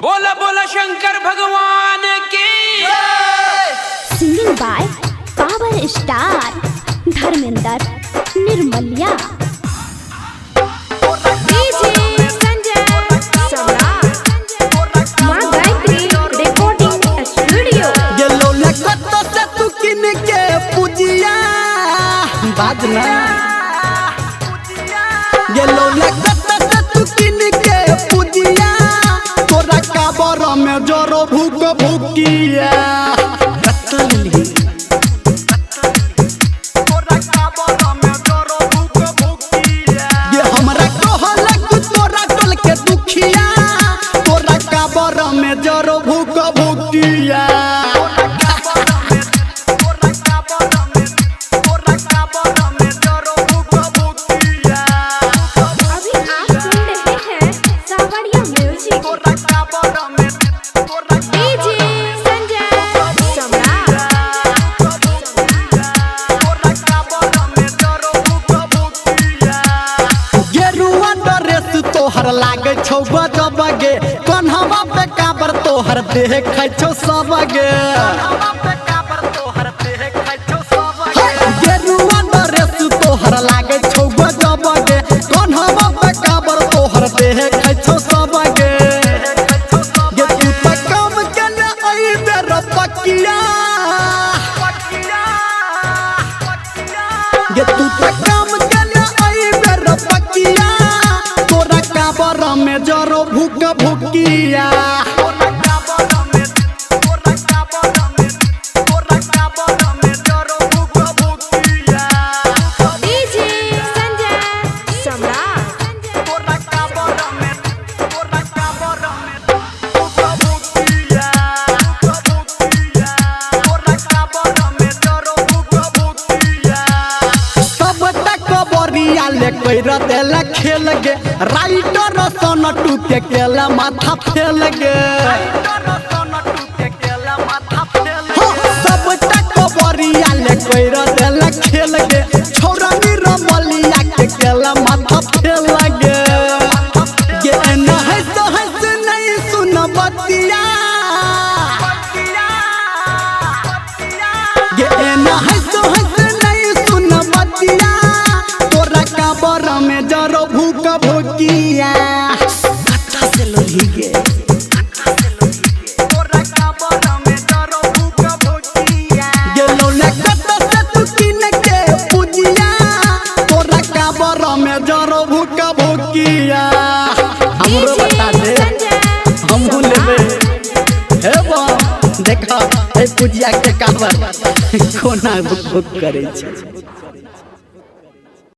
बोला बोला शंकर भगवान की। Singing by power star Dharmendra Nirmaliya. बाजना गेलो लगता से तू किन के पूजिया तोरा काबर में जोरो भूक भूकिया रतली तोरा काबर में जोरो भूक भूकिया ये हमरा कहलक तोरा टल के दुखिया तोरा काबर में जोरो भूक भूकिया। तोहर लागे छौ बजबगे कन्हवा पे काबर तोहर देख छौ सबगे गेरुआ ड्रेस तोहर लागे छौ बजबगे कन्हवा पे काबर तोहर देख छौ सबगे ये तू त काम केले आई बेर पकिया ये तू त काम केले आई बेर पकिया में जरो भूक भूकिया तेला खेल गे राइटर सन टूटे केला माथा फेल गे सब तक बरिया ले कोइर तेला खेल गे छोरा निरमलिया के केला माथा फेल गे ये न हंस हंस नहीं सुन बतिया ये न हंस हंस नहीं सुन बतिया में जरो भूक भूकिया कत्ता से लोही गे तोरा काबर में जरो भूक भूकिया गेलो ले कत्ता से तू किन के पूजिया तोरा काबर में जरो भूक भूकिया हमरो बता दे हम लेबे हे बा देखा ए पूजिया के काबर कोना भूक भूक करे छै।